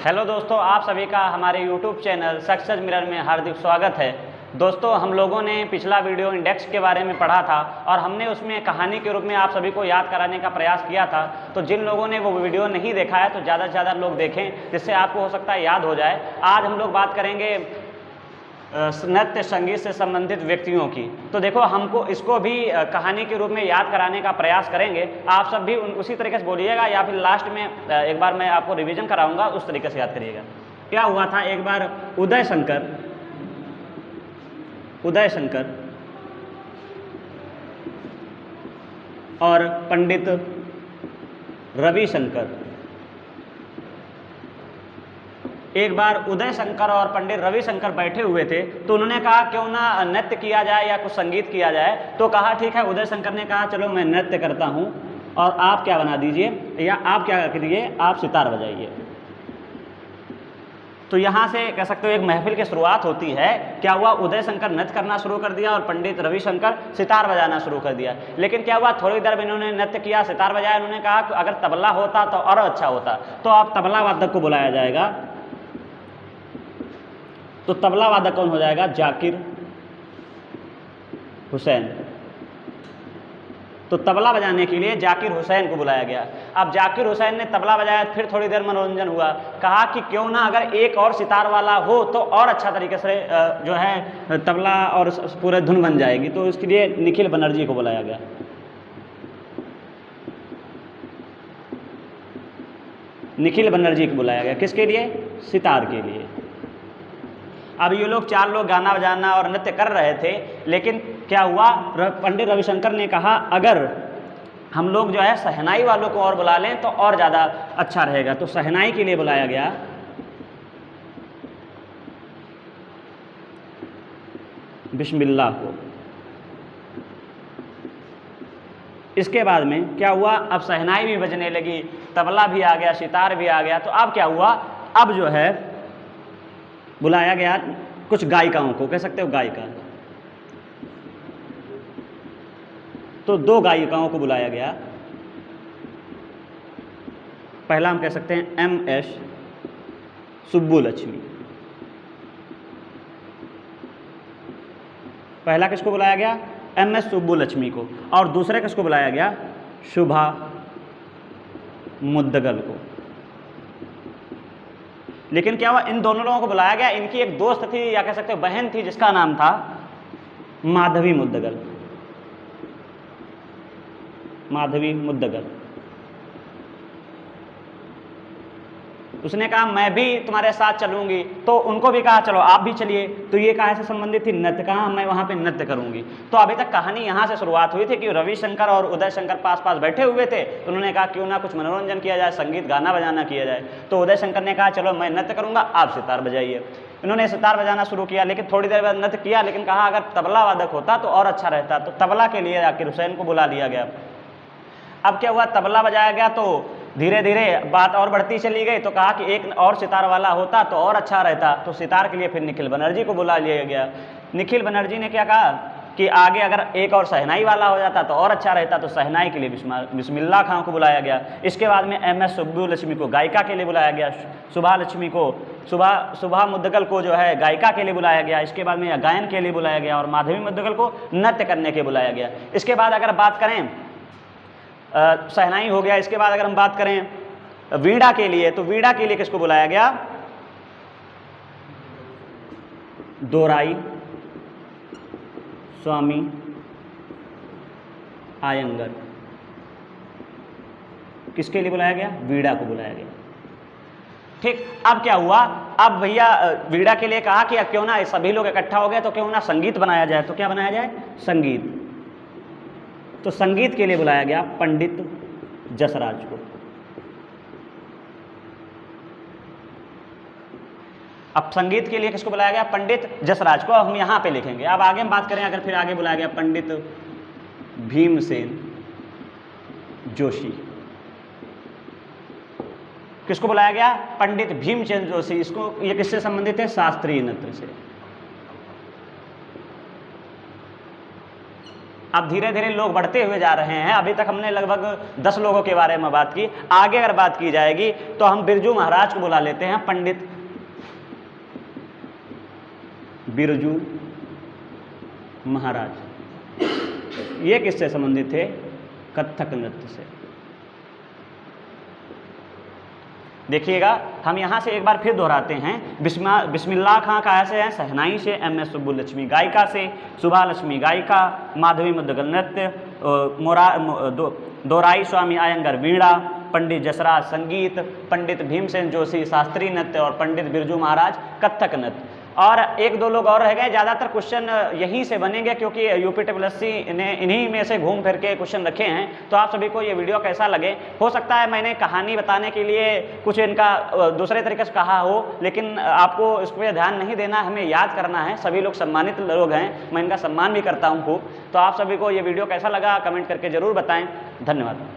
Hello दोस्तों, आप सभी का हमारे YouTube चैनल सक्सेस मिरर में हार्दिक स्वागत है। दोस्तों, हम लोगों ने पिछला वीडियो इंडेक्स के बारे में पढ़ा था और हमने उसमें कहानी के रूप में आप सभी को याद कराने का प्रयास किया था। तो जिन लोगों ने वो वीडियो नहीं देखा है तो ज़्यादा से ज़्यादा लोग देखें, जिससे आपको हो सकता है याद हो जाए। आज हम लोग बात करेंगे नृत्य संगीत से संबंधित व्यक्तियों की। तो देखो, हमको इसको भी कहानी के रूप में याद कराने का प्रयास करेंगे। आप सब भी उसी तरीके से बोलिएगा या फिर लास्ट में एक बार मैं आपको रिवीजन कराऊंगा, उस तरीके से याद करिएगा। क्या हुआ था, एक बार उदय शंकर और पंडित रविशंकर, एक बार उदय शंकर और पंडित रविशंकर बैठे हुए थे। तो उन्होंने कहा क्यों ना नृत्य किया जाए या कुछ संगीत किया जाए। तो कहा ठीक है। उदय शंकर ने कहा चलो मैं नृत्य करता हूँ और आप क्या बना दीजिए या आप क्या करिए, आप सितार बजाइए। तो यहाँ से कह सकते हो एक महफिल की शुरुआत होती है। क्या हुआ, उदय शंकर नृत्य करना शुरू कर दिया और पंडित रविशंकर सितार बजाना शुरू कर दिया। लेकिन क्या हुआ, थोड़ी देर में इन्होंने नृत्य किया, सितार बजाया। उन्होंने कहा अगर तबला होता तो और अच्छा होता, तो आप तबला वादक को बुलाया जाएगा। तो तबला वादक कौन हो जाएगा, जाकिर हुसैन। तो तबला बजाने के लिए जाकिर हुसैन को बुलाया गया। अब जाकिर हुसैन ने तबला बजाया, फिर थोड़ी देर मनोरंजन हुआ। कहा कि क्यों ना अगर एक और सितार वाला हो तो और अच्छा तरीके से जो है तबला और पूरे धुन बन जाएगी। तो इसके लिए निखिल बनर्जी को बुलाया गया। निखिल बनर्जी को बुलाया गया किसके लिए, सितार के लिए। अब ये लोग 4 लोग गाना बजाना और नृत्य कर रहे थे। लेकिन क्या हुआ, पंडित रविशंकर ने कहा अगर हम लोग जो है शहनाई वालों को और बुला लें तो और ज़्यादा अच्छा रहेगा। तो शहनाई के लिए बुलाया गया बिस्मिल्लाह को। इसके बाद में क्या हुआ, अब शहनाई भी बजने लगी, तबला भी आ गया, सितार भी आ गया। तो अब क्या हुआ, अब जो है बुलाया गया कुछ गायिकाओं को, कह सकते हो गायिका। तो 2 गायिकाओं को बुलाया गया। पहला हम कह सकते हैं MS सुब्बुलक्ष्मी। पहला किसको बुलाया गया, MS सुब्बुलक्ष्मी को। और दूसरे किसको बुलाया गया, शुभा मुद्दगल को। लेकिन क्या हुआ, इन दोनों लोगों को बुलाया गया। इनकी एक दोस्त थी या कह सकते हो बहन थी, जिसका नाम था माधवी मुद्दगल। माधवी मुद्दगल। उसने कहा मैं भी तुम्हारे साथ चलूंगी। तो उनको भी कहा चलो आप भी चलिए। तो ये कहाँ से संबंधित थी, नृत्य। कहाँ, मैं वहाँ पे नृत्य करूंगी। तो अभी तक कहानी यहाँ से शुरुआत हुई थी कि रविशंकर और उदय शंकर पास पास बैठे हुए थे। तो उन्होंने कहा क्यों ना कुछ मनोरंजन किया जाए, संगीत गाना बजाना किया जाए। तो उदय शंकर ने कहा चलो मैं नृत्य करूंगा, आप सितार बजाइए। इन्होंने सितार बजाना शुरू किया। लेकिन थोड़ी देर बाद नृत्य किया, लेकिन कहा अगर तबला वादक होता तो और अच्छा रहता। तो तबला के लिए जाकिर हुसैन को बुला लिया गया। अब क्या हुआ, तबला बजाया गया तो धीरे धीरे बात और बढ़ती चली गई। तो कहा कि एक और सितार वाला होता तो और अच्छा रहता। तो सितार के लिए फिर निखिल बनर्जी को बुला लिया गया। निखिल बनर्जी ने क्या कहा कि आगे अगर एक और शहनाई वाला हो जाता तो और अच्छा रहता। तो शहनाई के लिए बिस्मिल्लाह खां को बुलाया गया। इसके बाद में MS सुब्बुलक्ष्मी को गायिका के लिए बुलाया गया। शुभा मुद्दगल को जो है गायिका के लिए बुलाया गया। इसके बाद में गायन के लिए बुलाया गया और माधवी मुद्दगल को नृत्य करने के बुलाया गया। इसके बाद अगर बात करें, शहनाई हो गया। इसके बाद अगर हम बात करें वीणा के लिए, तो वीणा के लिए किसको बुलाया गया, दोराई स्वामी आयंगर। किसके लिए बुलाया गया, वीणा को बुलाया गया। ठीक। अब क्या हुआ, अब भैया वीणा के लिए कहा कि क्यों ना सभी लोग इकट्ठा हो गए तो क्यों ना संगीत बनाया जाए। तो क्या बनाया जाए, संगीत। तो संगीत के लिए बुलाया गया पंडित जसराज को। अब संगीत के लिए किसको बुलाया गया, पंडित जसराज को। हम यहाँ पे लिखेंगे। अब आगे हम बात करें, अगर फिर आगे बुलाया गया पंडित भीमसेन जोशी। किसको बुलाया गया, पंडित भीमसेन जोशी। इसको, ये किससे संबंधित है, शास्त्रीय नृत्य से। अब धीरे धीरे लोग बढ़ते हुए जा रहे हैं। अभी तक हमने लगभग 10 लोगों के बारे में बात की। आगे अगर बात की जाएगी तो हम बिरजू महाराज को बुला लेते हैं। पंडित बिरजू महाराज, ये किससे संबंधित थे? कथक नृत्य से। देखिएगा, हम यहाँ से एक बार फिर दोहराते हैं। बिस्मिल्लाह खां कहाँ से हैं? शहनाई से। MS सुब्बुलक्ष्मी गायिका से। सुभा लक्ष्मी गायिका। माधवी मुद्गल नृत्य। दोराई स्वामी आयंगर वीणा। पंडित जसराज संगीत। पंडित भीमसेन जोशी शास्त्रीय नृत्य और पंडित बिरजू महाराज कथक नृत्य। और एक दो लोग और रह गए। ज़्यादातर क्वेश्चन यहीं से बनेंगे क्योंकि UPSSC ने इन्हीं में से घूम फिर के क्वेश्चन रखे हैं। तो आप सभी को ये वीडियो कैसा लगे? हो सकता है मैंने कहानी बताने के लिए कुछ इनका दूसरे तरीके से कहा हो, लेकिन आपको इस पर ध्यान नहीं देना, हमें याद करना है। सभी लोग सम्मानित लोग हैं, मैं इनका सम्मान भी करता हूँ खूब। तो आप सभी को ये वीडियो कैसा लगा कमेंट करके ज़रूर बताएँ। धन्यवाद।